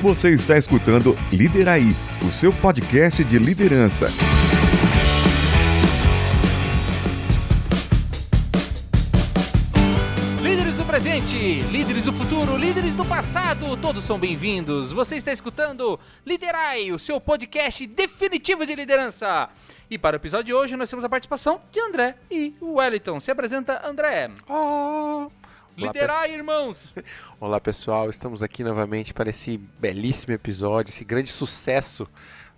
Você está escutando Lideraí, o seu podcast de liderança. Líderes do presente, líderes do futuro, líderes do passado, todos são bem-vindos. Você está escutando Lideraí, o seu podcast definitivo de liderança. E para o episódio de hoje nós temos a participação de André e Wellington. Se apresenta, André. Liderai, irmãos! Olá, pessoal. Estamos aqui novamente para esse belíssimo episódio, esse grande sucesso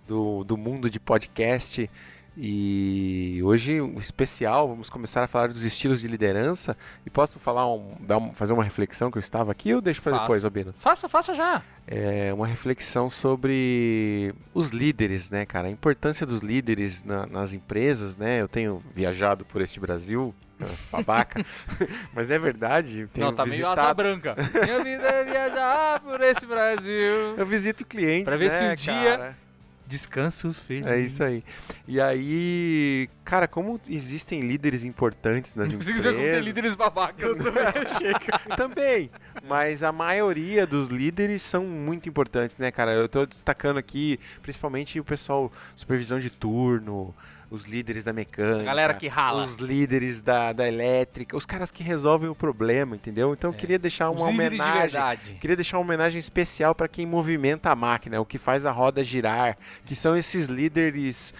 do mundo de podcast. E hoje, um especial, vamos começar a falar dos estilos de liderança. E posso falar fazer uma reflexão que eu estava aqui ou deixo para depois, Albino? Faça já! É uma reflexão sobre os líderes, né, cara? A importância dos líderes nas empresas, né? Eu tenho viajado por este Brasil, babaca, mas é verdade. Não, tá meio asa branca. Minha vida é viajar por esse Brasil. Eu visito clientes, pra ver né, se um dia... cara? Descanso feliz. É isso aí. E aí, cara, como existem líderes importantes nas empresas... Você tem líderes babacas. Também. Mas a maioria dos líderes são muito importantes, né, cara? Eu tô destacando aqui, principalmente o pessoal, supervisão de turno, os líderes da mecânica, a galera que rala, os líderes da elétrica, os caras que resolvem o problema, entendeu? Então eu queria deixar uma homenagem, queria deixar uma homenagem especial para quem movimenta a máquina, o que faz a roda girar, que são esses líderes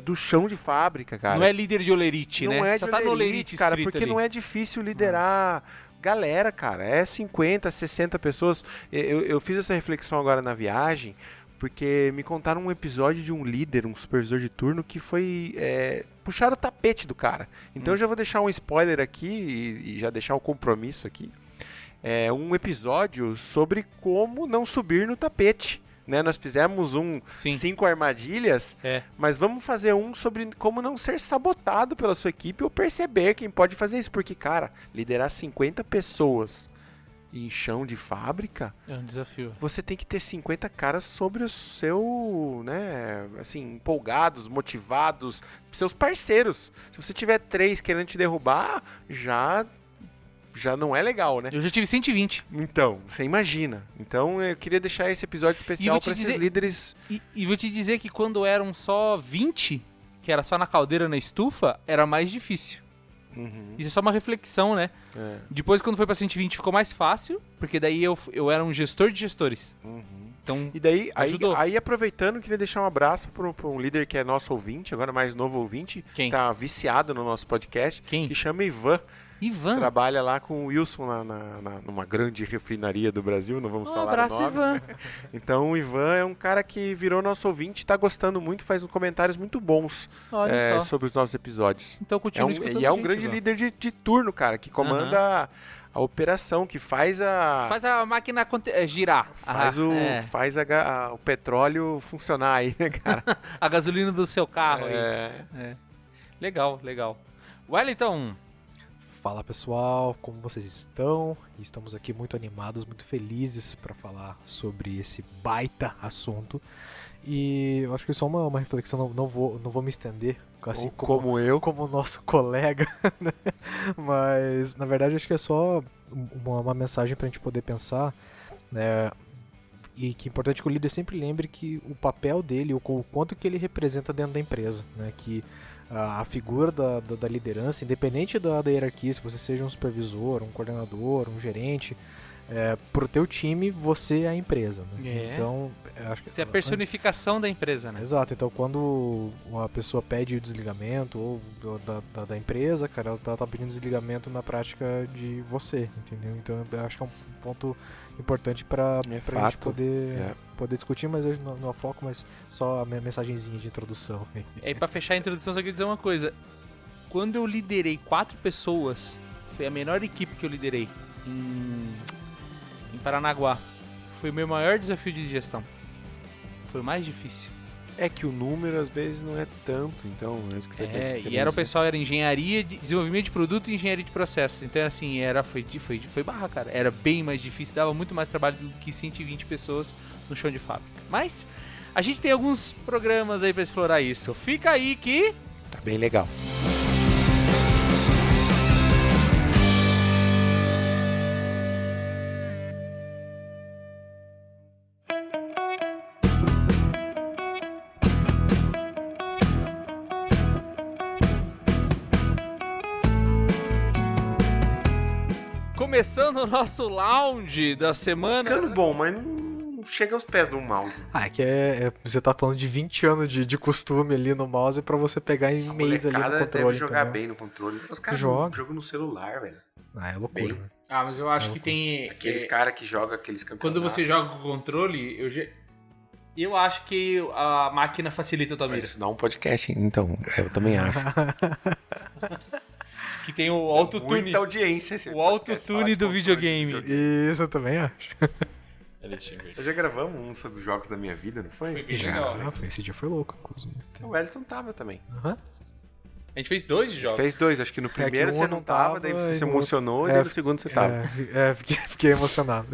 do chão de fábrica, cara. Não é líder de olerite, não né? É só de tá no olerite, cara, porque ali. não é difícil liderar galera, cara. É 50, 60 pessoas. Eu fiz essa reflexão agora na viagem, porque me contaram um episódio de um líder, um supervisor de turno, que foi puxar o tapete do cara. Então eu já vou deixar um spoiler aqui e já deixar um compromisso aqui. É um episódio sobre como não subir no tapete. Né? Nós fizemos 5 armadilhas, mas vamos fazer um sobre como não ser sabotado pela sua equipe ou perceber quem pode fazer isso. Porque, cara, liderar 50 pessoas em chão de fábrica é um desafio. Você tem que ter 50 caras sobre o seu, né, assim, empolgados, motivados, seus parceiros. Se você tiver 3 querendo te derrubar, já não é legal, né? Eu já tive 120. Então, você imagina. Então, eu queria deixar esse episódio especial para esses líderes. E vou te dizer que quando eram só 20, que era só na caldeira, na estufa, era mais difícil. Uhum. Isso é só uma reflexão, né? Depois, quando foi pra 120, ficou mais fácil, porque daí eu era um gestor de gestores. Uhum. Então, e daí, ajudou. Aí aproveitando, queria deixar um abraço para um líder que é nosso ouvinte, agora mais novo ouvinte. Quem? Tá viciado no nosso podcast. Quem? Que chama Ivan. Trabalha lá com o Wilson numa grande refinaria do Brasil, não vamos falar abraço, o nome. Ivan. Então o Ivan é um cara que virou nosso ouvinte, tá gostando muito, faz uns comentários muito bons sobre os nossos episódios. Então continua escutando. E é um grande líder de turno, cara, que comanda a operação, que faz a máquina girar. Faz o petróleo funcionar aí, né, cara? A gasolina do seu carro aí. Legal. Wellington. Fala, pessoal, como vocês estão? Estamos aqui muito animados, muito felizes para falar sobre esse baita assunto. E eu acho que só uma reflexão, não vou me estender, assim como o nosso colega, né? Mas na verdade acho que é só uma mensagem para a gente poder pensar, né? E que é importante que o líder sempre lembre que o papel dele, o quanto que ele representa dentro da empresa, né? Que a figura da liderança, independente da hierarquia, se você seja um supervisor, um coordenador, um gerente, pro teu time, você é a empresa, né? Então, acho que você é a personificação da empresa, né? Exato. Então, quando uma pessoa pede o desligamento ou da empresa, cara, ela tá pedindo desligamento na prática de você, entendeu? Então, eu acho que é um ponto importante pra gente poder discutir, mas hoje não é foco, mas só a minha mensagenzinha de introdução. E pra fechar a introdução, só queria dizer uma coisa. Quando eu liderei 4 pessoas, foi a menor equipe que eu liderei em Paranaguá. Foi o meu maior desafio de gestão. Foi o mais difícil. É que o número às vezes não é tanto, então é isso que você e era o pessoal, era engenharia, desenvolvimento de produto e engenharia de processos. Então assim, foi barra, cara. Era bem mais difícil, dava muito mais trabalho do que 120 pessoas no chão de fábrica. Mas a gente tem alguns programas aí pra explorar isso. Fica aí que tá bem legal. começando o nosso lounge da semana. Ficando bom, mas não chega aos pés do mouse. É que você tá falando de 20 anos de costume ali no mouse pra você pegar em mês ali no Molecada controle. deve jogar entendeu? bem no controle. Os caras jogam no celular, velho. É loucura. Bem. Ah, mas eu acho que tem... Aqueles caras que jogam aqueles campeonatos. Quando você joga com o controle, eu acho que a máquina facilita a tua vida. Isso dá um podcast, então. Eu também acho. Que tem o autotune. Muita audiência. esse O podcast. autotune do videogame. Isso eu também acho. Eu já gravamos um sobre os jogos da minha vida, não foi? Foi bem legal. Esse dia foi louco, inclusive. O Wellington tava também. Aham. A gente fez 2 jogos. Fez 2, acho que no primeiro que você um não não tava, tava, daí você e se no emocionou, e outro- daí no segundo você tava. Fiquei emocionado.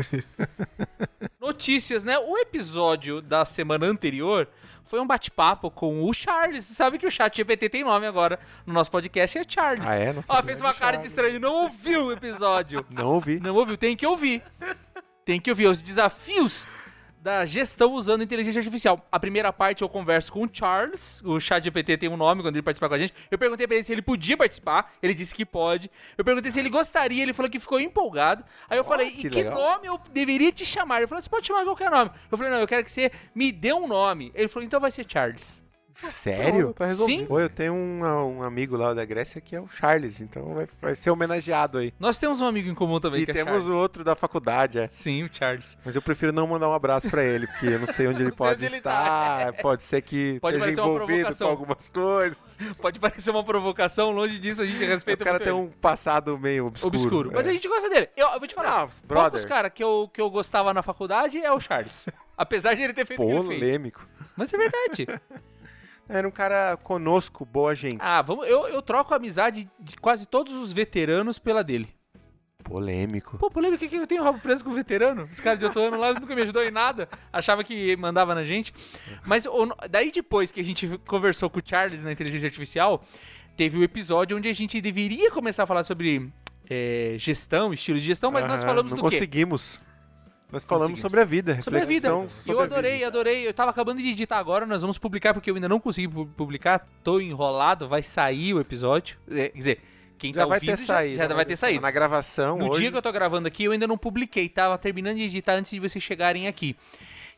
Notícias, né? O episódio da semana anterior foi um bate-papo com o Charles. Você sabe que o ChatGPT tem nome agora no nosso podcast, é Charles. Ah, é? Não Ó, sabia. fez uma cara de estranho, não ouviu o episódio. Não ouvi. Não ouviu, tem que ouvir. Tem que ouvir os desafios da gestão usando inteligência artificial. A primeira parte eu converso com o Charles, o ChatGPT tem um nome quando ele participa com a gente. Eu perguntei pra ele se ele podia participar, ele disse que pode. Eu perguntei se ele gostaria, ele falou que ficou empolgado. Aí eu falei, que e que legal. nome eu deveria te chamar? Ele falou, você pode chamar qualquer nome. Eu falei, não, eu quero que você me dê um nome. Ele falou, então vai ser Charles. Sério? Tá resolvido. Sim. Pô, eu tenho um amigo lá da Grécia que é o Charles, então vai ser homenageado aí. Nós temos um amigo em comum também, E que é temos Charles. o outro da faculdade, é. Sim, o Charles. Mas eu prefiro não mandar um abraço pra ele, porque eu não sei onde ele Não sei pode onde ele estar. Pode ser que Pode esteja parecer uma envolvido com provocação. algumas coisas. Pode parecer uma provocação, longe disso, a gente respeita O cara muito tem ele. um passado meio obscuro. Mas a gente gosta dele. Eu vou te falar. Não, brother. Poucos caras que eu gostava na faculdade é o Charles. Apesar de ele ter feito o que ele fez. Polêmico. Mas é verdade. Era um cara conosco, boa gente. Ah, eu troco a amizade de quase todos os veteranos pela dele. Polêmico. Pô, polêmica, que eu tenho rabo preso com veterano? Esse cara de outro ano lá nunca me ajudou em nada. Achava que mandava na gente. Mas daí depois que a gente conversou com o Charles na inteligência artificial, teve o episódio onde a gente deveria começar a falar sobre gestão, estilo de gestão, mas nós Aham, falamos não do quê? conseguimos. Nós falamos Conseguimos. sobre a vida, Sobre a vida. reflexão E sobre eu a vida. adorei. Eu tava acabando de editar agora, nós vamos publicar porque eu ainda não consegui publicar. Tô enrolado, vai sair o episódio. Quer dizer, quem Já tá vai ouvindo ter saído. já vai ter saído. Na gravação No hoje. dia que eu tô gravando aqui, eu ainda não publiquei. Tava terminando de editar antes de vocês chegarem aqui.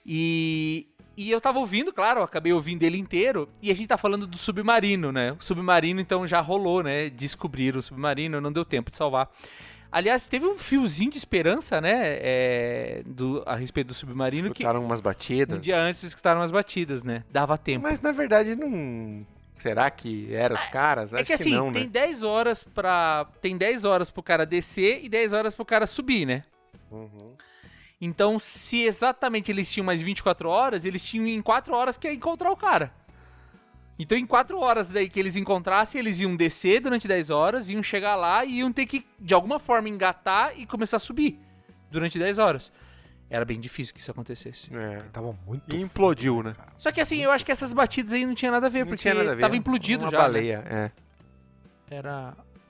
E eu tava ouvindo, claro, eu acabei ouvindo ele inteiro. E a gente tá falando do Submarino, né? O Submarino, então, já rolou, né? Descobrir o Submarino, não deu tempo de salvar. Aliás, teve um fiozinho de esperança, né? A respeito do Submarino, Escutaram umas que batidas. um dia antes escutaram as batidas, né? Dava tempo. Mas na verdade não. Será que eram os caras? Acho É que assim, não, tem né? 10 horas tem 10 horas pro cara descer e 10 horas pro cara subir, né? Uhum. Então, se exatamente eles tinham mais 24 horas, eles tinham em 4 horas que ia encontrar o cara. Então, em 4 horas daí que eles encontrassem, eles iam descer durante 10 horas, iam chegar lá e iam ter que, de alguma forma, engatar e começar a subir durante 10 horas. Era bem difícil que isso acontecesse. É. Tava muito. E implodiu, né? Só que assim, eu acho que essas batidas aí não tinha nada a ver, Não porque tinha nada a ver. tava implodido Uma já. Né? baleia, é.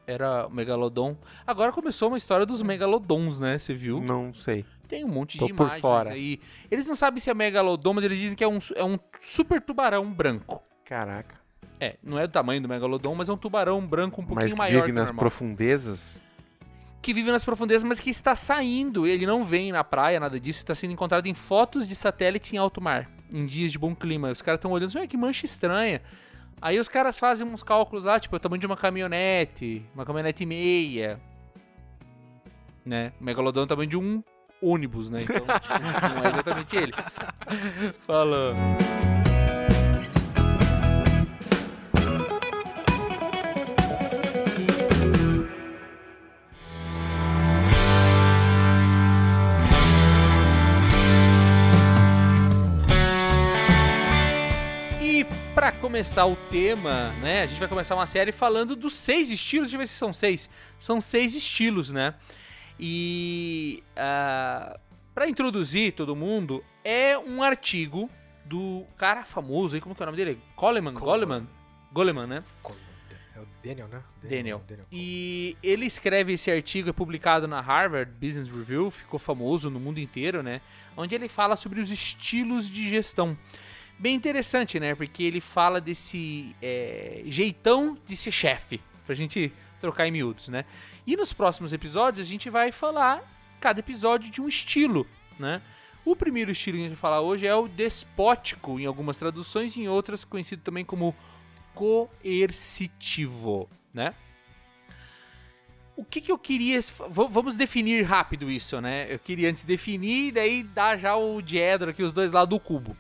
Era o Megalodon. Agora começou uma história dos Megalodons, né? Você viu? Não sei. Tem um monte Tô de por imagens fora. aí. Eles não sabem se é Megalodon, mas eles dizem que é um super tubarão branco. Caraca. Não é do tamanho do Megalodon, mas é um tubarão branco um pouquinho Mas que maior vive que o nas normal. profundezas. Que vive nas profundezas, mas que está saindo. Ele não vem na praia, nada disso. Está sendo encontrado em fotos de satélite em alto mar, em dias de bom clima. Os caras estão olhando assim, que mancha estranha. Aí os caras fazem uns cálculos lá, tipo, o tamanho de uma caminhonete e meia. Né? O Megalodon é o tamanho de um ônibus, né? Então, tipo, não é exatamente ele. Falou. E pra começar o tema, né? A gente vai começar uma série falando dos 6 estilos. Deixa eu ver se são 6. São 6 estilos, né? E pra introduzir todo mundo, é um artigo do cara famoso aí, como que é o nome dele? Goleman, né? É o Daniel, né? Daniel. E ele escreve esse artigo, é publicado na Harvard Business Review, ficou famoso no mundo inteiro, né? Onde ele fala sobre os estilos de gestão. Bem interessante, né? Porque ele fala desse jeitão de ser chefe. Pra gente trocar em miúdos, né? E nos próximos episódios a gente vai falar cada episódio de um estilo, né? O primeiro estilo que a gente vai falar hoje é o despótico, em algumas traduções, e em outras conhecido também como coercitivo, né? O que eu queria... Vamos definir rápido isso, né? Eu queria antes definir e daí dar já o diedro aqui, os dois lados do cubo.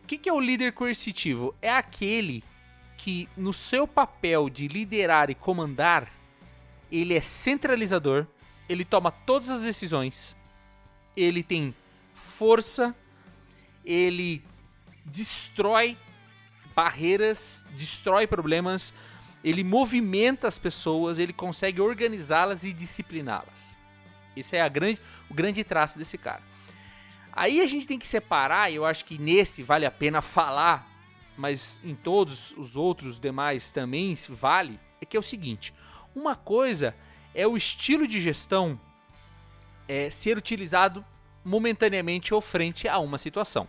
O que é o líder coercitivo? É aquele que, no seu papel de liderar e comandar, ele é centralizador, ele toma todas as decisões, ele tem força, ele destrói barreiras, destrói problemas, ele movimenta as pessoas, ele consegue organizá-las e discipliná-las. Esse é o grande traço desse cara. Aí a gente tem que separar, e eu acho que nesse vale a pena falar, mas em todos os outros demais também vale, é que é o seguinte: uma coisa é o estilo de gestão ser utilizado momentaneamente ou frente a uma situação.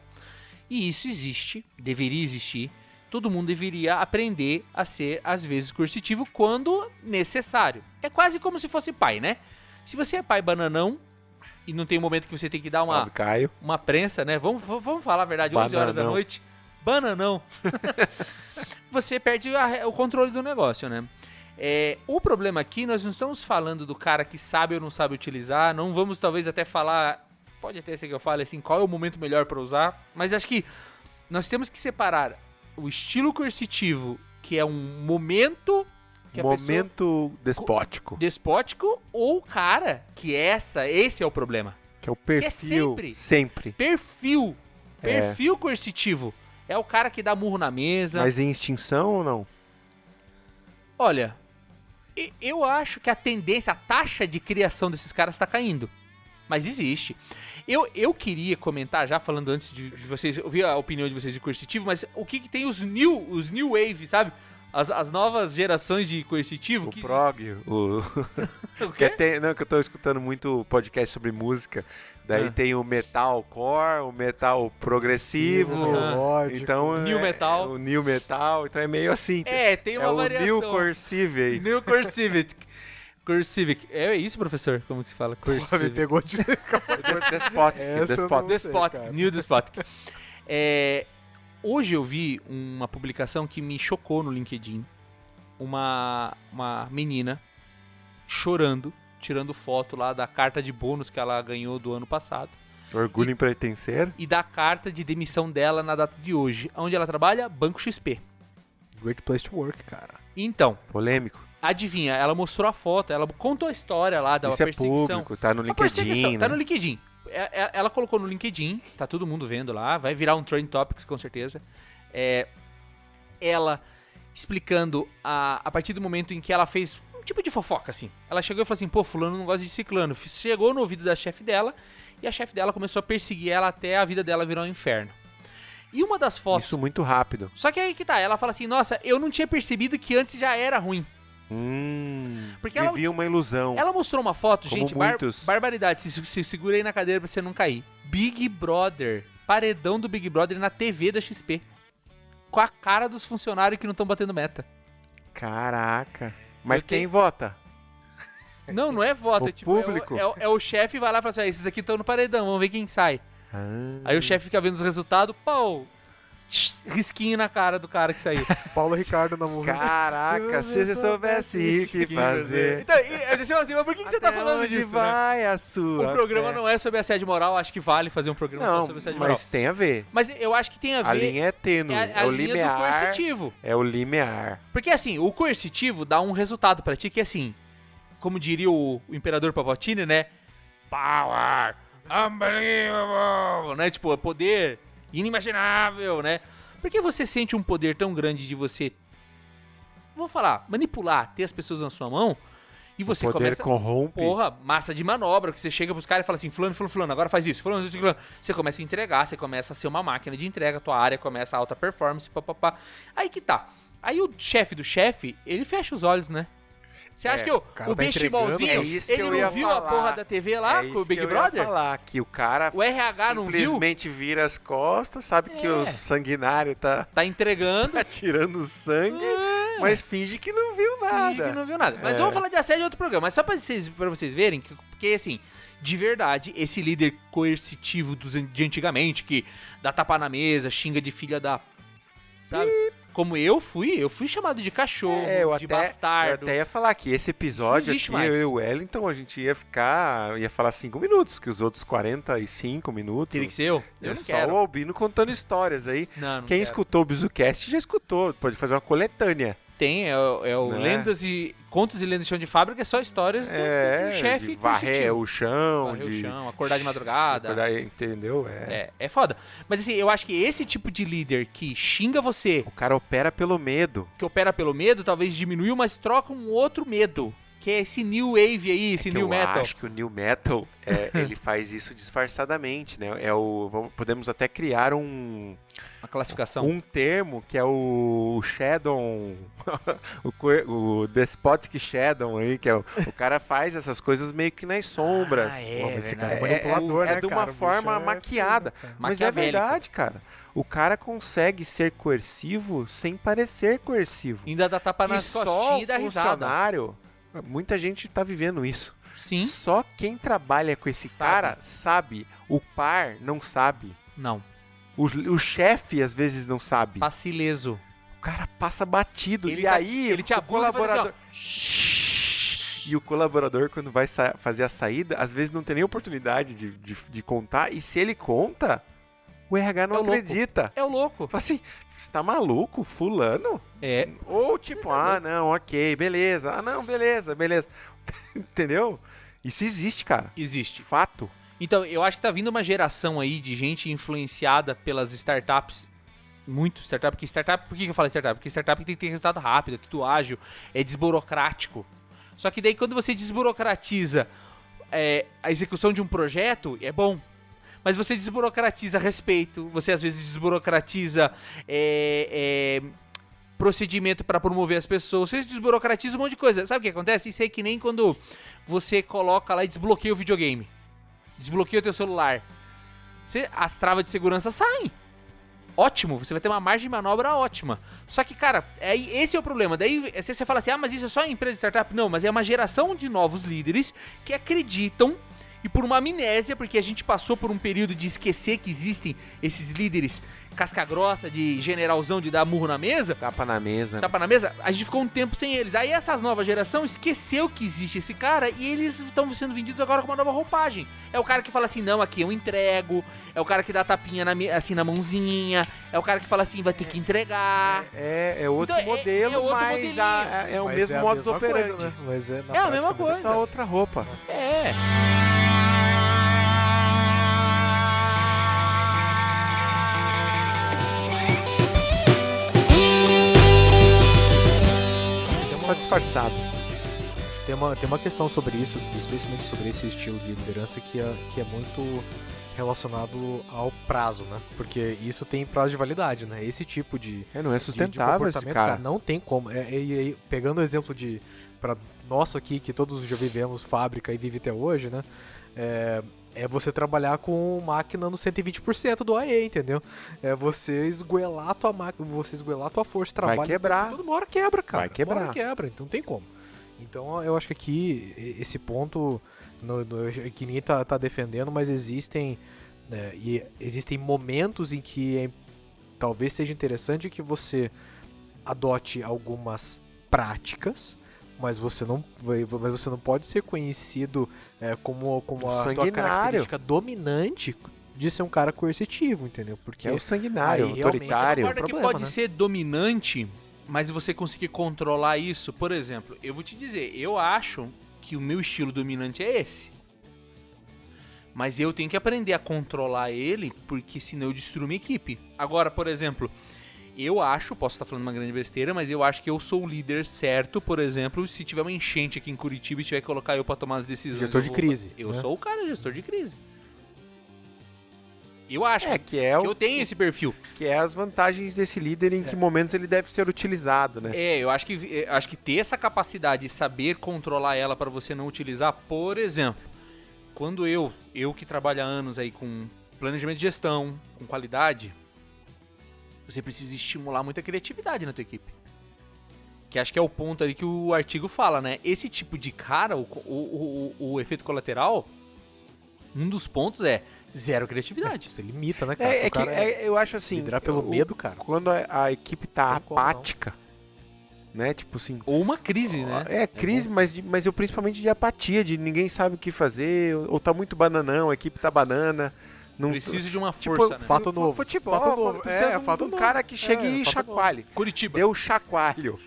E isso existe, deveria existir. Todo mundo deveria aprender a ser, às vezes, coercitivo quando necessário. É quase como se fosse pai, né? Se você é pai bananão e não tem um momento que você tem que dar Salve, Caio. uma prensa, né? Vamos falar a verdade, 11 horas da noite. Bananão. Você perde o controle do negócio, né? O problema aqui, nós não estamos falando do cara que sabe ou não sabe utilizar. Não vamos, talvez, até falar... Pode até ser que eu fale assim, qual é o momento melhor para usar. Mas acho que nós temos que separar o estilo coercitivo, que é um momento... que a Momento despótico. Despótico, ou o cara que esse é o problema. Que é o perfil. Que é sempre. Perfil coercitivo. É o cara que dá murro na mesa. Mas em extinção ou não? Olha, eu acho que a tendência, a taxa de criação desses caras tá caindo. Mas existe. Eu queria comentar, já falando antes de vocês, ouvir a opinião de vocês de coercitivo, mas o que tem os new wave, sabe? As novas gerações de coercitivo. O prog, O quê? Não, que eu tô escutando muito podcast sobre música. Daí tem o metalcore, o metal progressivo. Então New metal. O new metal. Então é meio assim. Tem uma variação. O new coercive aí. New coercive. Coercivic. É isso, professor? Como que se fala? Me pegou de... Despotic. New Despotic. Hoje eu vi uma publicação que me chocou no LinkedIn. Uma menina chorando, tirando foto lá da carta de bônus que ela ganhou do ano passado. Orgulho em pertencer. E da carta de demissão dela na data de hoje. Onde ela trabalha? Banco XP. Great place to work, cara. Então, Polêmico. adivinha, ela mostrou a foto, ela contou a história lá da Isso perseguição. é público, tá no LinkedIn, né? Tá no LinkedIn. Ela colocou no LinkedIn, tá todo mundo vendo lá, vai virar um Trend Topics com certeza. Ela explicando a partir do momento em que ela fez um tipo de fofoca, assim. Ela chegou e falou assim, pô, fulano não gosta de ciclano. Chegou no ouvido da chefe dela e a chefe dela começou a perseguir ela até a vida dela virar um inferno. E uma das fotos... Isso muito rápido. Só que aí que tá, ela fala assim, nossa, eu não tinha percebido que antes já era ruim. Porque Vivia uma ilusão. Ela mostrou uma foto, Como gente, muitos. barbaridade, se segura aí na cadeira pra você não cair. Big Brother, paredão do Big Brother na TV da XP. Com a cara dos funcionários que não estão batendo meta. Caraca. Mas Eu tenho- quem vota? Não é voto, O é tipo, público? é o chefe vai lá e fala assim, esses aqui estão no paredão, vamos ver quem sai. Ah. Aí o chefe fica vendo os resultados, pô, risquinho na cara do cara que saiu. Paulo Ricardo na música. Caraca, se você soubesse o que fazer. Então, eu disse assim, mas por que você tá Até falando onde disso, né? vai a sua O programa fé? não é sobre assédio moral, acho que vale fazer um programa só Não, sobre assédio moral. mas tem a ver. Mas eu acho que tem a ver... A linha é tênue. a É o linha do limiar. coercitivo. É o limiar. Porque assim, o coercitivo dá um resultado pra ti que assim, como diria o Imperador Palpatine, né? Power unbelievable, né? Tipo, poder inimaginável, né? Porque você sente um poder tão grande de você, vou falar, manipular, ter as pessoas na sua mão, e você O poder começa... corrompe. Porra, massa de manobra, que você chega pros caras e fala assim, fulano, agora faz isso, fulano. Você começa a entregar, você começa a ser uma máquina de entrega, tua área começa a alta performance, papapá. Aí que tá. Aí o chefe do chefe, ele fecha os olhos, né? Você acha que o cara tá bestimalzinho, entregando, é isso que ele eu não ia viu a falar. porra da TV lá É com o isso Big que eu ia Brother? falar, que o cara O RH não viu? simplesmente vira as costas, sabe que o sanguinário tá Tá entregando. tirando sangue, É. mas finge que não viu nada. nada. Que não viu nada. Mas É. vamos falar de assédio em outro programa. Mas só pra vocês verem, porque assim, de verdade, esse líder coercitivo de antigamente, que dá tapa na mesa, xinga de filha da... Sabe? Como eu fui chamado de cachorro, de Eu bastardo. até ia falar que esse episódio existe aqui, mais. eu e o Wellington, a gente ia falar 5 minutos, que os outros 45 minutos... Teria que ser eu? Eu É não só quero. o Albino contando histórias aí. Não Quem quero. escutou o Bizucast já escutou, pode fazer uma coletânea. Tem, é o Né? Contos e Lendas de Chão de Fábrica, é só histórias do chefe de varrer coercitivo. o chão, Varrer de... o chão, acordar de madrugada. Entendeu? É foda. Mas assim, eu acho que esse tipo de líder que xinga você, O cara opera pelo medo. que opera pelo medo, talvez diminuiu, mas troca um outro medo. Que é esse new wave aí, esse Que new eu metal. acho que o New Metal, ele faz isso disfarçadamente, né? Podemos até criar Uma classificação. um termo que é o Shadow, o Despotic Shadow aí, que é o cara faz essas coisas meio que nas sombras. Ah, é, Pô, esse cara é verdade. manipulador, né, de uma cara? O forma bicho é maquiada. foda, cara. Mas é Maquiavélico. verdade, cara. O cara consegue ser coercivo sem parecer coercivo. Ainda dá tapa Que nas só costinhas e o dá risada. funcionário, muita gente tá vivendo isso. Sim? Só quem trabalha com esse Sabe. cara sabe. O par não sabe. Não. O chefe às vezes não sabe. Passe ileso. O cara passa batido. Ele e tá- aí ele te o abusa e faz assim, ó. colaborador... E o colaborador, quando vai fazer a saída, às vezes não tem nem oportunidade de contar. E se ele conta, o RH não É o louco. acredita. É o louco. Fala assim, você tá maluco? Fulano? É. Ou tipo, não, ok, beleza. Ah, não, beleza. Entendeu? Isso existe, cara. Existe. Fato. Então, eu acho que tá vindo uma geração aí de gente influenciada pelas startups. Muito startup. Porque startup, por que eu falo startup? Porque startup tem que ter resultado rápido, é tudo ágil, é desburocrático. Só que daí quando você desburocratiza a execução de um projeto, é bom. Mas você desburocratiza respeito, você às vezes desburocratiza procedimento para promover as pessoas, você desburocratiza um monte de coisa. Sabe o que acontece? Isso aí é que nem quando você coloca lá e desbloqueia o videogame. Desbloqueia o teu celular. As travas de segurança saem. Ótimo, você vai ter uma margem de manobra ótima. Só que, cara, esse é o problema. Daí você fala assim, mas isso é só empresa de startup? Não, mas é uma geração de novos líderes que acreditam, e por uma amnésia, porque a gente passou por um período de esquecer que existem esses líderes casca grossa, de generalzão, de dar murro na mesa, Tapa na mesa. tapa na mesa, a gente ficou um tempo sem eles. Aí essas novas geração esqueceu que existe esse cara e eles estão sendo vendidos agora com uma nova roupagem. É o cara que fala assim, não, aqui eu entrego. É o cara que dá tapinha assim na mãozinha. É o cara que fala assim, vai ter que entregar. É outro Então, modelo, é outro mas modelinho. é o Mas mesmo é a modus mesma operandi. coisa, né? Mas na É a prática mesma você coisa. Só outra roupa. É. Só disfarçado. Tem uma questão sobre isso, especialmente sobre esse estilo de liderança que é muito relacionado ao prazo, né? Porque isso tem prazo de validade, né? Esse tipo de Não é de sustentável esse comportamento, cara. não tem como. Pegando o exemplo para nosso aqui, que todos já vivemos fábrica e vive até hoje, né? É você trabalhar com máquina no 120% do AE, entendeu? É você esgoelar a tua máquina, você esgoelar a tua força de trabalho. quebrar. Toda uma hora quebra, cara. Vai quebrar. Uma hora quebra, então não tem como. Então eu acho que aqui, esse ponto, que ninguém tá defendendo, mas existem momentos em que talvez seja interessante que você adote algumas práticas, mas você não pode ser conhecido como a tua Sanguinário. característica dominante de ser um cara coercitivo, entendeu? Porque É o sanguinário, aí realmente autoritário. Concorda que problema, pode né? ser dominante, mas você conseguir controlar isso? Por exemplo, eu vou te dizer, eu acho que o meu estilo dominante é esse. Mas eu tenho que aprender a controlar ele, porque senão eu destruo minha equipe. Agora, por exemplo, eu acho, posso estar falando uma grande besteira, mas eu acho que eu sou o líder certo, por exemplo, se tiver uma enchente aqui em Curitiba e tiver que colocar eu pra tomar as decisões. Gestor eu de vou- crise, Eu né? sou o cara gestor de crise. Eu acho Que é que eu tenho esse perfil. que é as vantagens desse líder, em que momentos ele deve ser utilizado, né? Eu acho que ter essa capacidade de saber controlar ela para você não utilizar, por exemplo, quando eu que trabalho há anos aí com planejamento de gestão, com qualidade, você precisa estimular muita criatividade na tua equipe. Que acho que é o ponto ali que o artigo fala, né? Esse tipo de cara, o efeito colateral, um dos pontos é zero criatividade. Você limita, né, cara? Eu acho assim... Liderar pelo medo, cara. Quando a equipe tá Não tem como, não. apática, né? Tipo assim... Ou uma crise, né? É, crise, mas eu principalmente de apatia, de ninguém sabe o que fazer, ou tá muito bananão, a equipe tá banana. Não, Precisa de uma tipo, força, né? fato novo. Futebol, Fato novo. precisa Fato de um novo. cara que chega e fato chacoalhe. Curitiba. Deu chacoalho.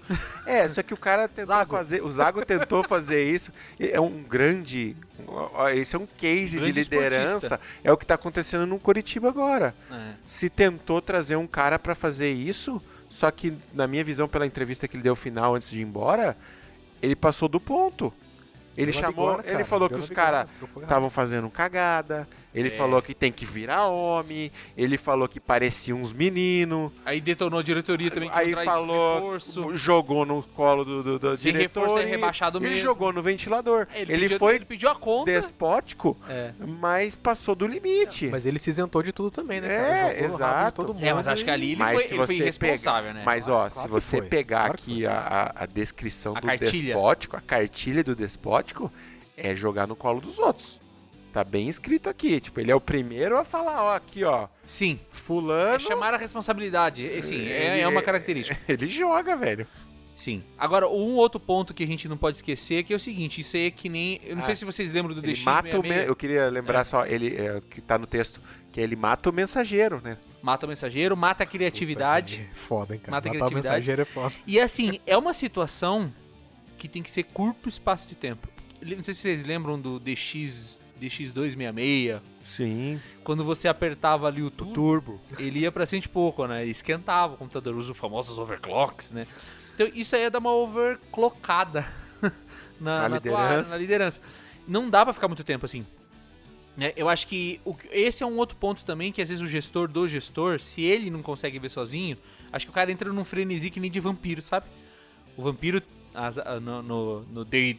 Só que o cara tentou Zago. fazer. O Zago tentou fazer isso. É um grande. Esse é um case de Grande liderança. esportista. É o que tá acontecendo no Curitiba agora. É. Se tentou trazer um cara pra fazer isso, só que, na minha visão, pela entrevista que ele deu ao final antes de ir embora, ele passou do ponto. Ele Deu na chamou, bigorna, ele cara. falou Deu que na os bigorna, caras trocou errado. estavam fazendo cagada, ele falou que tem que virar homem, ele falou que parecia uns meninos, Aí detonou a diretoria também que aí não traz falou, reforço. jogou no colo do Se diretor reforço é e rebaixado ele mesmo. jogou no ventilador. Ele ele pediu a conta. despótico, É. mas passou do limite. Mas ele se isentou de tudo também, né, É, cara? Jogou no rabo de exato. todo mundo É, mas acho que ali ele Mas foi, se ele foi você irresponsável, né? Mas, Claro, ó, claro se que você foi. pegar Claro que aqui foi. a descrição A do cartilha. despótico, a cartilha do despótico, é jogar no colo dos outros. Tá bem escrito aqui. Tipo, ele é o primeiro a falar, ó, aqui, ó, Sim. fulano, É chamar a responsabilidade. Sim, é uma característica. ele joga, velho. Sim. Agora, um outro ponto que a gente não pode esquecer que é o seguinte, isso aí é que nem... Eu não sei se vocês lembram do Ele DX66. mata eu queria lembrar só, ele que tá no texto, que ele mata o mensageiro, né? Mata o mensageiro, mata a criatividade. Puta, foda, hein, cara. Mata a Matar o criatividade. mensageiro é foda. E assim, é uma situação que tem que ser curto espaço de tempo. Não sei se vocês lembram do DX266. Sim. Quando você apertava ali o O turbo, turbo. ele ia pra 100 e pouco, né? Esquentava o computador, usa os famosos overclocks, né? Então isso aí é dar uma overclockada na tua área, na liderança. Não dá pra ficar muito tempo assim. Né? Eu acho que esse é um outro ponto também, que às vezes o gestor do gestor, se ele não consegue ver sozinho, acho que o cara entra num frenesi que nem de vampiro, sabe? O vampiro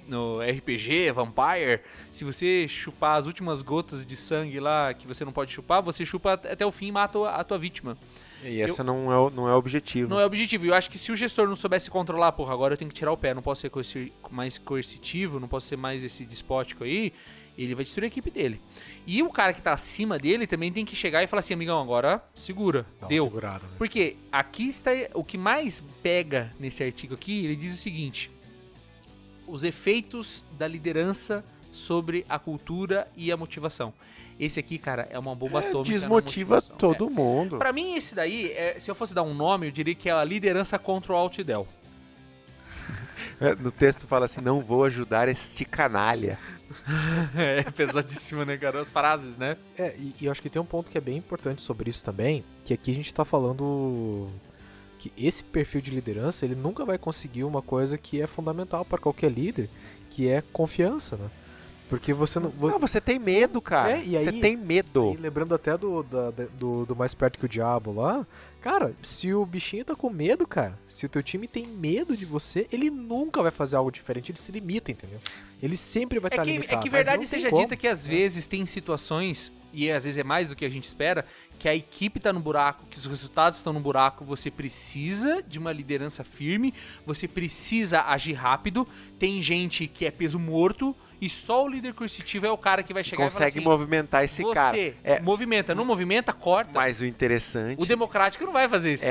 no RPG, Vampire, se você chupar as últimas gotas de sangue lá que você não pode chupar, você chupa até o fim e mata a tua vítima. E essa não é o objetivo. Não é objetivo. Eu acho que se o gestor não soubesse controlar, porra, agora eu tenho que tirar o pé, não posso ser mais coercitivo, não posso ser mais esse despótico aí, ele vai destruir a equipe dele. E o cara que tá acima dele também tem que chegar e falar assim, amigão, agora segura, Dá uma deu. segurada, né? Porque aqui está o que mais pega nesse artigo aqui, ele diz o seguinte: os efeitos da liderança sobre a cultura e a motivação. Esse aqui, cara, é uma bomba atômica. Desmotiva na motivação. todo mundo. Pra mim, esse daí, se eu fosse dar um nome, eu diria que é a liderança contra o Altidel. No texto fala assim, não vou ajudar este canalha. É pesadíssimo, né, cara? As frases, né? E eu acho que tem um ponto que é bem importante sobre isso também, que aqui a gente tá falando que esse perfil de liderança, ele nunca vai conseguir uma coisa que é fundamental para qualquer líder, que é confiança, né? Porque você não... Não, você tem medo, cara. E aí- você tem medo. E lembrando até do Mais Perto que o Diabo lá, cara, se o bichinho tá com medo, cara, se o teu time tem medo de você, ele nunca vai fazer algo diferente, ele se limita, entendeu? Ele sempre vai estar limitado. É que mas verdade não tem seja como. dita que às vezes tem situações, e às vezes é mais do que a gente espera, que a equipe tá no buraco, que os resultados estão no buraco, você precisa de uma liderança firme, você precisa agir rápido, tem gente que é peso morto, e só o líder coercitivo é o cara que vai chegar e falar Consegue assim, movimentar esse cara. você movimenta, não movimenta, corta. Mas o interessante... O democrático não vai fazer isso.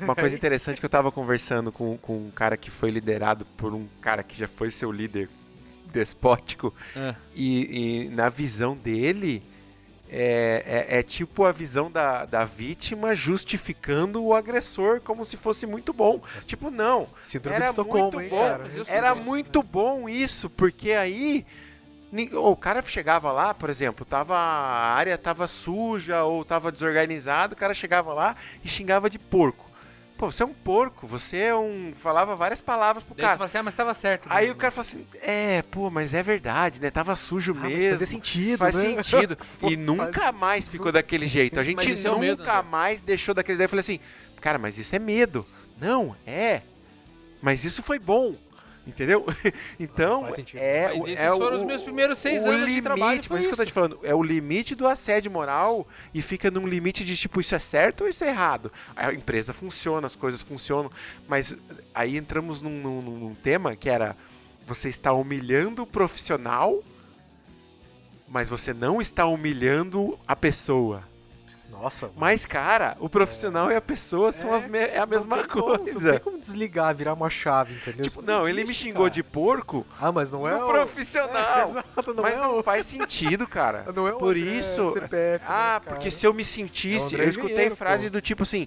Uma coisa interessante que eu tava conversando com um cara que foi liderado por um cara que já foi seu líder despótico, e na visão dele, é tipo a visão da vítima justificando o agressor como se fosse muito bom. Tipo, não, Síndrome era de Estocolmo, muito hein, bom, cara? Mas eu sei era disso, muito bom isso, porque aí... O cara chegava lá, por exemplo, a área tava suja ou tava desorganizado, o cara chegava lá e xingava de porco. Pô, você é um porco, você é um... Falava várias palavras pro Daí você cara. fala assim, mas tava certo. Aí mesmo. o cara fala assim, mas é verdade, né? Tava sujo Mas mesmo. fazia sentido, Faz né? sentido. Pô, E nunca mais ficou daquele jeito. A gente Mas esse é o nunca medo, né? mais deixou daquele jeito. Eu falei assim, cara, mas isso é medo. Não, é. Mas isso foi bom. Entendeu? Então, Faz sentido. Mas esses foram os meus primeiros 6 o anos de limite, trabalho, por foi isso que eu tô te falando, é o limite do assédio moral e fica num limite de tipo, isso é certo ou isso é errado? A empresa funciona, as coisas funcionam, mas aí entramos num tema que era, você está humilhando o profissional, mas você não está humilhando a pessoa. Nossa, Mas, cara, o profissional e a pessoa são é a mesma não tem como- Não tem coisa. como desligar, virar uma chave, entendeu? Tipo, Isso não, ele me existe, xingou cara. de porco Ah, mas não é no o... profissional. Exato, Mas é não o... faz sentido, cara. Não é o Por André, isso. CPF, Ah, né, cara? porque se eu me É o sentisse. André Eu escutei Engenheiro, frase pô. do tipo assim.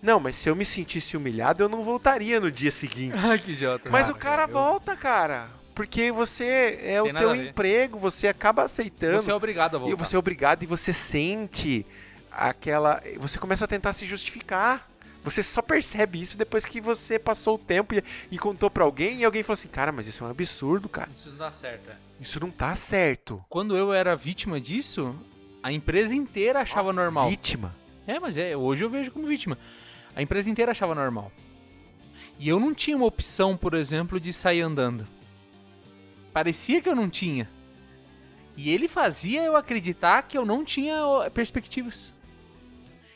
Não, mas se eu me sentisse humilhado, eu não voltaria no dia seguinte. Ai, que idiota. Mas Cara, o cara eu- volta, cara. Porque você é o Tem nada teu a ver. emprego, você acaba aceitando. Você é obrigado a E voltar. você é obrigado e você sente aquela. Você começa a tentar se justificar. Você só percebe isso depois que você passou o tempo e contou pra alguém e alguém falou assim: cara, mas isso é um absurdo, cara. Isso não dá certo, é. Isso não tá certo. Quando eu era vítima disso, a empresa inteira achava normal. Vítima. Mas hoje eu vejo como vítima. A empresa inteira achava normal. E eu não tinha uma opção, por exemplo, de sair andando. Parecia que eu não tinha. E ele fazia eu acreditar que eu não tinha perspectivas.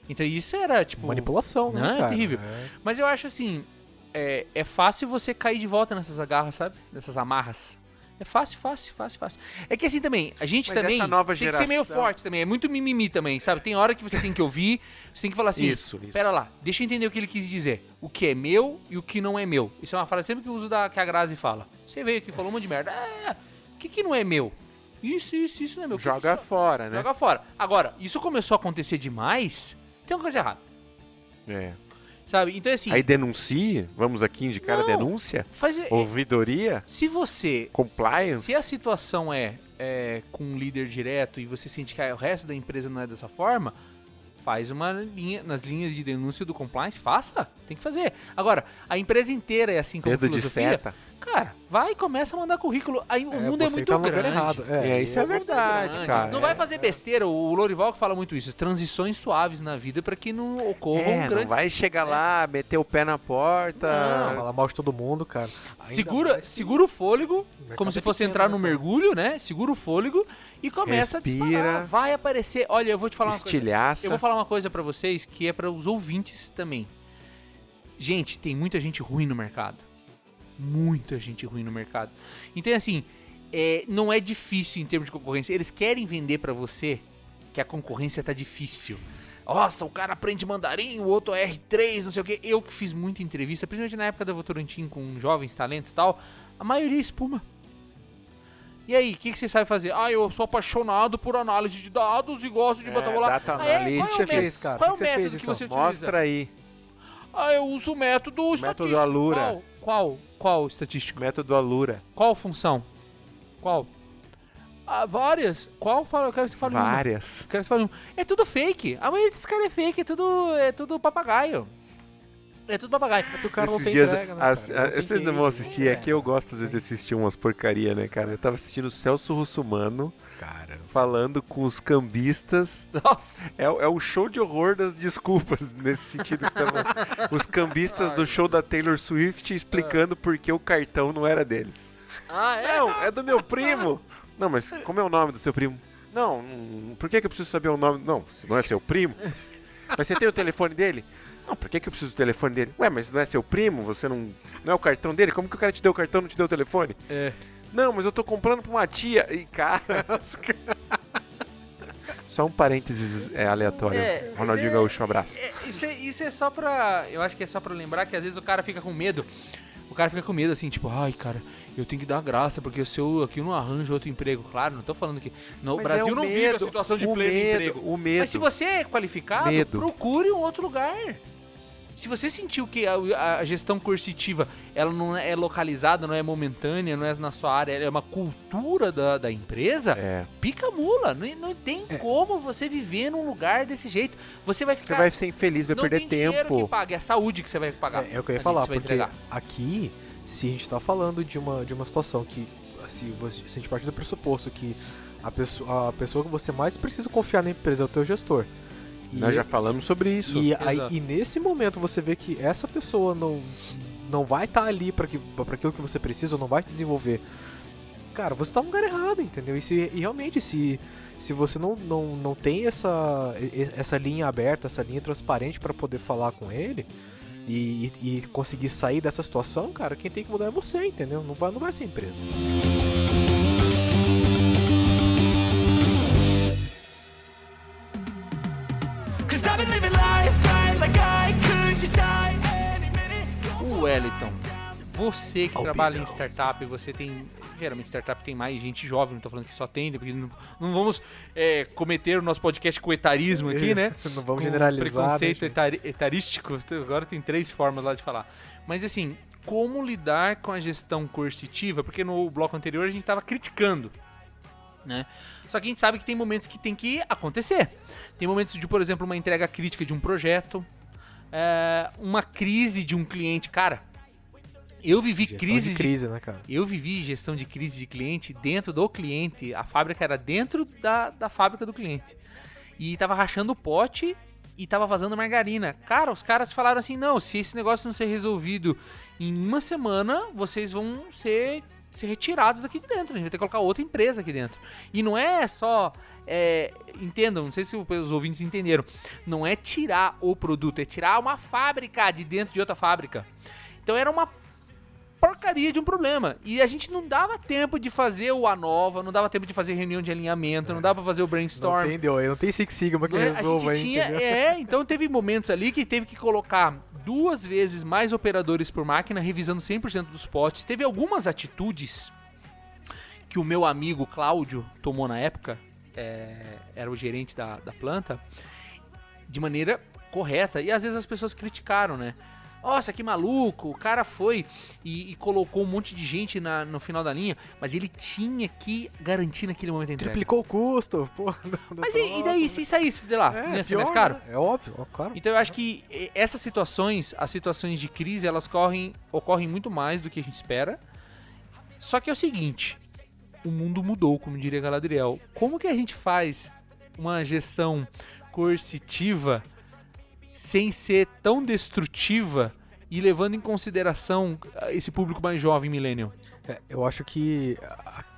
Então isso era, tipo... Manipulação, né, Não, é cara? terrível. Mas eu acho assim, é fácil você cair de volta nessas agarras, sabe? Nessas amarras. É fácil. É que assim também, a gente Mas também essa nova tem que ser meio geração- forte também. É muito mimimi também, sabe? Tem hora que você tem que ouvir, você tem que falar assim, Isso. pera lá, deixa eu entender o que ele quis dizer. O que é meu e o que não é meu. Isso é uma frase sempre que eu uso que a Grazi fala. Você veio aqui e falou um monte de merda. O que não é meu? Isso não é meu. Joga Que fora, né? Joga fora. Agora, isso começou a acontecer demais, tem uma coisa errada. É. Sabe? Então assim, Aí denuncie, vamos aqui indicar a Não. denúncia, faz, ouvidoria, se você... compliance. Se a situação é com um líder direto e você sente que o resto da empresa não é dessa forma, faz uma linha, nas linhas de denúncia do compliance, faça, tem que fazer. Agora, a empresa inteira é assim como Dedo de filosofia, seta. cara, vai e começa a mandar currículo. Aí o mundo é você muito tá no lugar grande. errado. Isso é verdade, Grande. cara. Não vai fazer besteira, o Lorival que fala muito isso, transições suaves na vida para que não ocorram Não grandes... vai chegar lá, meter o pé na porta. Não. Falar mal de todo mundo, cara. Ainda Segura, mais que segura o fôlego, mercado como se é fosse pequeno, entrar né, no cara? mergulho, né? Segura o fôlego e começa Respira. a disparar. Vai aparecer. Olha, eu vou te falar uma coisa. Estilhaça. Eu vou falar uma coisa pra vocês que é para os ouvintes também. Gente, tem muita gente ruim no mercado. Muita gente ruim no mercado. Então, assim, não é difícil em termos de concorrência. Eles querem vender pra você que a concorrência tá difícil. Nossa, o cara aprende mandarim, o outro é R3, não sei o quê. Eu que fiz muita entrevista, principalmente na época da Votorantim com jovens talentos e tal, a maioria é espuma. E aí, o que você sabe fazer? Eu sou apaixonado por análise de dados e gosto de botar lá. data Qual é o analytics. método, fez, cara? qual é O o que você método fez, que então? você utiliza? Mostra aí. Eu uso o método estatístico. Alura. Qual estatístico? Método Alura. Qual função? Qual? Várias. Qual? Eu quero que você fale uma. Várias. Eu quero que você fale uma. É tudo fake. A maioria desses caras é fake. É tudo papagaio. É tudo papagaio. O cara não Esses tem dias, entrega, né, cara? Não tem vocês não case, vão assistir, né? é que eu gosto às vezes de assistir umas porcaria, né, cara? Eu tava assistindo o Celso Russomano Cara, falando com os cambistas. Nossa. É o show de horror das desculpas, nesse sentido que você tá falando. Os cambistas do show da Taylor Swift explicando por que o cartão não era deles. Não, é do meu primo. Não, mas como é o nome do seu primo? Não, por que eu preciso saber o nome? Não, se não é seu primo. Mas você tem o telefone dele? Não, por que eu preciso do telefone dele? Ué, mas não é seu primo? Você não é o cartão dele? Como que o cara te deu o cartão e não te deu o telefone? É. Não, mas eu tô comprando pra uma tia. E cara... Só um parênteses aleatório. Ronaldinho Gaúcho, um abraço. Isso é só pra... Eu acho que é só pra lembrar que às vezes o cara fica com medo. O cara fica com medo assim, tipo... Ai, cara, eu tenho que dar graça porque se eu aqui não arranjo outro emprego. Claro, não tô falando que... No Mas Brasil é o não vive a situação de o pleno medo, emprego. o medo. Mas se você é qualificado, Medo. procure um outro lugar. Se você sentiu que a gestão coercitiva ela não é localizada, não é momentânea, não é na sua área, ela é uma cultura da empresa, pica a mula. Não tem como você viver num lugar desse jeito. Você vai Você ficar... vai ser infeliz, vai não perder tem dinheiro que tempo. pague, é a saúde que você vai pagar. É o que eu ia ali falar, você vai porque entregar. aqui, se a gente tá falando de uma situação que, se a gente partir do pressuposto que a pessoa que você mais precisa confiar na empresa é o teu gestor. Nós já falamos sobre isso. E, Exato. e nesse momento você vê que essa pessoa não vai estar ali para aquilo que você precisa, ou não vai te desenvolver, cara, você tá no lugar errado, entendeu? E realmente, se você não tem essa linha aberta, essa linha transparente para poder falar com ele e conseguir sair dessa situação, cara, quem tem que mudar é você, entendeu? Não vai ser a empresa. O Wellington, você que trabalha em startup, você tem... Geralmente startup tem mais gente jovem, não tô falando que só tem, porque não vamos cometer o nosso podcast com etarismo aqui, né? Não vamos Com generalizar. preconceito etarístico, agora tem 3 formas lá de falar. Mas assim, como lidar com a gestão coercitiva? Porque no bloco anterior a gente tava criticando, né? Só que a gente sabe que tem momentos que tem que acontecer. Tem momentos de, por exemplo, uma entrega crítica de um projeto, uma crise de um cliente. Cara, eu vivi crise, né, cara? Eu vivi gestão de crise de cliente dentro do cliente. A fábrica era dentro da fábrica do cliente. E tava rachando o pote e tava vazando margarina. Cara, os caras falaram assim, não, se esse negócio não ser resolvido em uma semana, vocês vão ser retirados daqui de dentro. A gente vai ter que colocar outra empresa aqui dentro. E não é só... entendam, não sei se os ouvintes entenderam. Não é tirar o produto, é tirar uma fábrica de dentro de outra fábrica. Então era uma porcaria de um problema. E a gente não dava tempo de fazer o ANOVA, não dava tempo de fazer reunião de alinhamento, não dava pra fazer o brainstorm. Não entendeu? Não tem Six Sigma que resolva, a gente tinha, então teve momentos ali que teve que colocar 2 vezes mais operadores por máquina, revisando 100% dos potes. Teve algumas atitudes que o meu amigo Cláudio tomou na época, era o gerente da planta, de maneira correta. E às vezes as pessoas criticaram, né? Nossa, que maluco, o cara foi e colocou um monte de gente no final da linha, mas ele tinha que garantir naquele momento a entrega. Triplicou o custo, pô. Mas e daí, se saísse de lá? Não ia ser mais caro? Né? É óbvio, claro. Então eu acho que essas situações, as situações de crise, elas ocorrem muito mais do que a gente espera. Só que é o seguinte, o mundo mudou, como diria Galadriel. Como que a gente faz uma gestão coercitiva sem ser tão destrutiva e levando em consideração esse público mais jovem, millennial? Eu acho que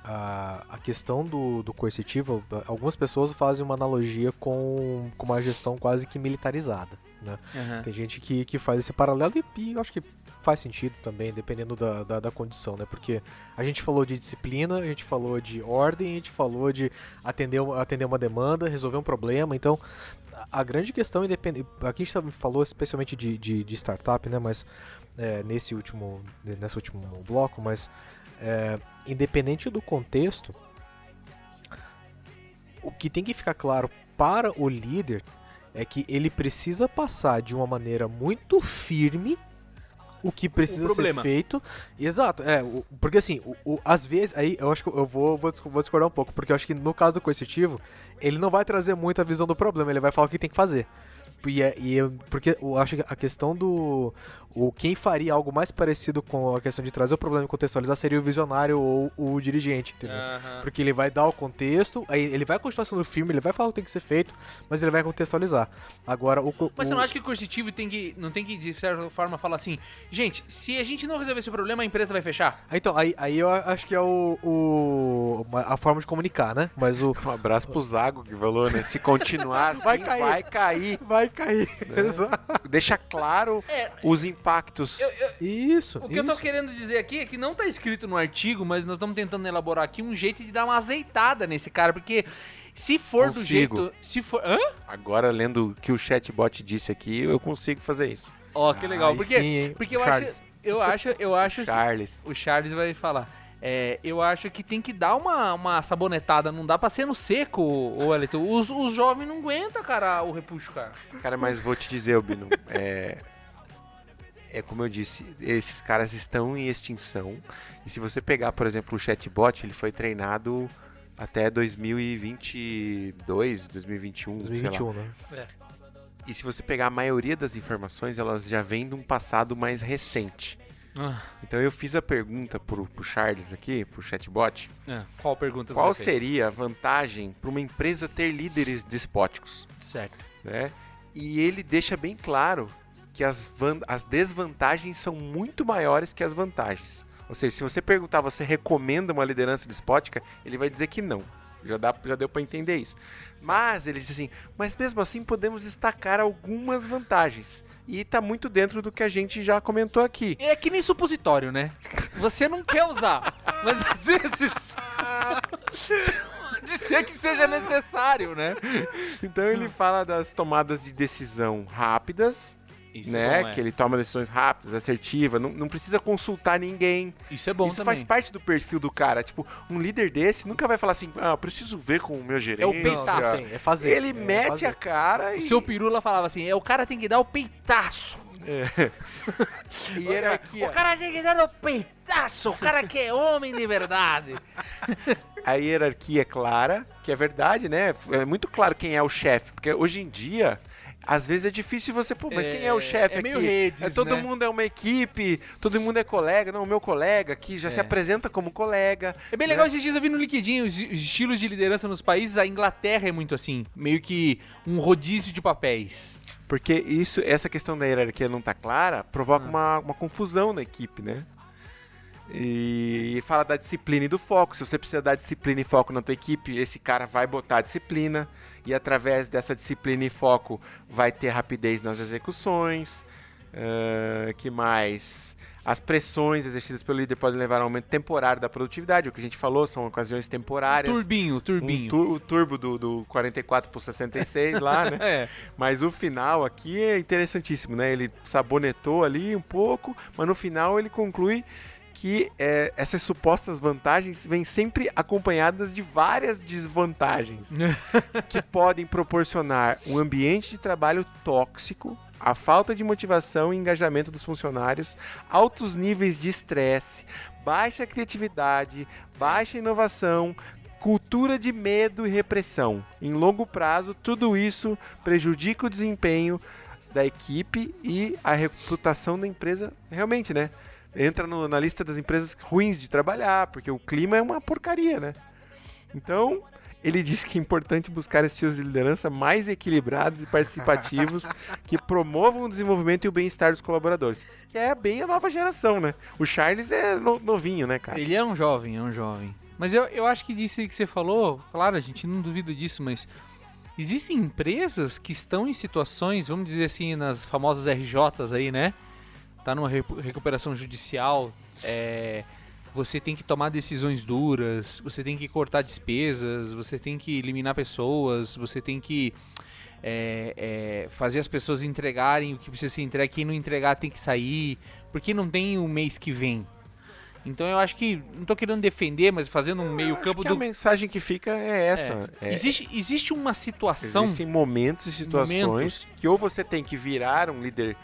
a questão do coercitivo, algumas pessoas fazem uma analogia com uma gestão quase que militarizada, né? Uhum. Tem gente que faz esse paralelo e eu acho que faz sentido também, dependendo da condição, né? Porque a gente falou de disciplina, a gente falou de ordem, a gente falou de atender uma demanda, resolver um problema. Então, a grande questão, aqui a gente falou especialmente de startup, né? Mas nesse último bloco, mas independente do contexto, o que tem que ficar claro para o líder é que ele precisa passar de uma maneira muito firme o que precisa ser feito. Exato, porque assim, às vezes, aí eu acho que eu vou discordar um pouco, porque eu acho que no caso do coercitivo, ele não vai trazer muito a visão do problema, ele vai falar o que tem que fazer. Porque eu acho que a questão quem faria algo mais parecido com a questão de trazer o problema e contextualizar seria o visionário ou o dirigente, entendeu? Uhum. Porque ele vai dar o contexto, aí ele vai continuar sendo firme, ele vai falar o que tem que ser feito, mas ele vai contextualizar. Agora, mas você não acha que o coercitivo não tem que, de certa forma, falar assim, gente, se a gente não resolver esse problema, a empresa vai fechar? Então, aí eu acho que é a forma de comunicar, né? Mas um abraço pro Zago que falou, né? Se continuar assim, vai cair. Vai cair. Né? Exato. Deixa claro os impactos. Isso. Que eu tô querendo dizer aqui é que não tá escrito no artigo, mas nós estamos tentando elaborar aqui um jeito de dar uma azeitada nesse cara, porque se for do jeito... Agora, lendo o que o chatbot disse aqui, eu consigo fazer isso. Ó, que legal. Porque eu acho Charles. O Charles vai falar. Eu acho que tem que dar uma sabonetada, não dá pra ser no seco, Wellington. Os jovens não aguentam, cara, o repuxo, cara. Cara, mas vou te dizer, Albino, como eu disse, esses caras estão em extinção. E se você pegar, por exemplo, o chatbot, ele foi treinado até 2022, 2021, sei lá. Né? E se você pegar a maioria das informações, elas já vêm de um passado mais recente. Então eu fiz a pergunta pro Charles aqui, pro chatbot. Qual pergunta? Qual seria a vantagem para uma empresa ter líderes despóticos? Certo. Né? E ele deixa bem claro que as desvantagens são muito maiores que as vantagens. Ou seja, se você perguntar, você recomenda uma liderança despótica, ele vai dizer que não. Já deu para entender isso. Mas ele diz assim, mas mesmo assim podemos destacar algumas vantagens. E tá muito dentro do que a gente já comentou aqui. É que nem supositório, né? Você não quer usar, mas às vezes pode ser que seja necessário, né? Então ele fala das tomadas de decisão rápidas, Isso né? é bom, Que ele toma decisões rápidas, assertivas, não precisa consultar ninguém. Isso é bom Isso também. faz parte do perfil do cara. Tipo, um líder desse nunca vai falar assim, eu preciso ver com o meu gerente. É o peitaço. Sim, é fazer. Ele mete a cara O e... seu Pirula falava assim, o cara tem que dar o peitaço. e hierarquia. O cara tem que dar o peitaço, o cara que é homem de verdade. A hierarquia é clara, que é verdade, né? É muito claro quem é o chefe, porque hoje em dia... Às vezes é difícil você... Pô, mas quem é o chefe aqui? meio redes, todo né? mundo é uma equipe, todo mundo é colega. Não, o meu colega aqui já se apresenta como colega. É bem legal, esses dias eu vi no LinkedIn os estilos de liderança nos países. A Inglaterra é muito assim, meio que um rodízio de papéis. Porque essa questão da hierarquia não tá clara, provoca uma confusão na equipe, né? E fala da disciplina e do foco. Se você precisa dar disciplina e foco na tua equipe, esse cara vai botar a disciplina. E através dessa disciplina e foco vai ter rapidez nas execuções. Que mais? As pressões exercidas pelo líder podem levar a um aumento temporário da produtividade. O que a gente falou são ocasiões temporárias. Turbinho. O turbo do 44 por 66 lá, né? Mas o final aqui é interessantíssimo, né? Ele sabonetou ali um pouco, mas no final ele conclui que essas supostas vantagens vêm sempre acompanhadas de várias desvantagens que podem proporcionar um ambiente de trabalho tóxico, a falta de motivação e engajamento dos funcionários, altos níveis de estresse, baixa criatividade, baixa inovação, cultura de medo e repressão. Em longo prazo, tudo isso prejudica o desempenho da equipe e a reputação da empresa, realmente, né? Entra na lista das empresas ruins de trabalhar, porque o clima é uma porcaria, né? Então, ele diz que é importante buscar estilos de liderança mais equilibrados e participativos que promovam o desenvolvimento e o bem-estar dos colaboradores. Que é bem a nova geração, né? O Charles é novinho, né, cara? Ele é um jovem, Mas eu acho que disso aí que você falou, claro, a gente não duvida disso, mas existem empresas que estão em situações, vamos dizer assim, nas famosas RJs aí, né? Tá numa recuperação judicial, você tem que tomar decisões duras, você tem que cortar despesas, você tem que eliminar pessoas, você tem que fazer as pessoas entregarem o que precisa ser entregue, quem não entregar tem que sair, porque não tem o mês que vem. Então eu acho que, não tô querendo defender, mas fazendo um meio campo do... A mensagem que fica é essa. Existe uma situação... Existem momentos e situações que ou você tem que virar um líder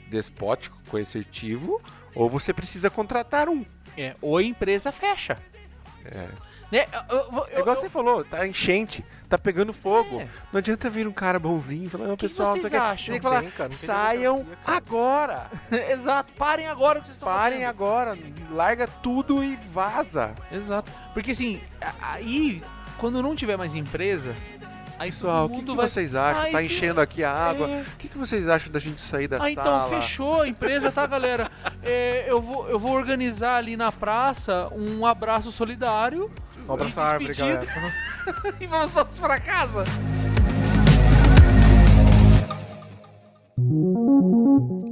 despótico, coercitivo, ou você precisa contratar um. Ou a empresa fecha. Né? Igual você falou, tá enchente, tá pegando fogo. Não adianta vir um cara bonzinho e falar, não, pessoal, vocês acham? tem que falar, saiam agora. Exato, parem agora o que vocês estão fazendo. Parem agora, larga tudo e vaza. Exato. Porque assim, aí, quando não tiver mais empresa... Aí pessoal, o que vocês acham? Tá enchendo aqui a água. O que vocês acham da gente sair da sala? Então fechou a empresa, tá, galera? Eu vou organizar ali na praça um abraço solidário. Um abraço à árvore, galera. E vamos todos pra casa.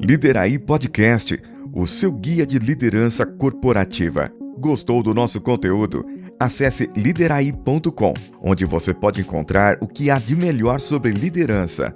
Lideraí Podcast, o seu guia de liderança corporativa. Gostou do nosso conteúdo? Acesse lideraí.com, onde você pode encontrar o que há de melhor sobre liderança.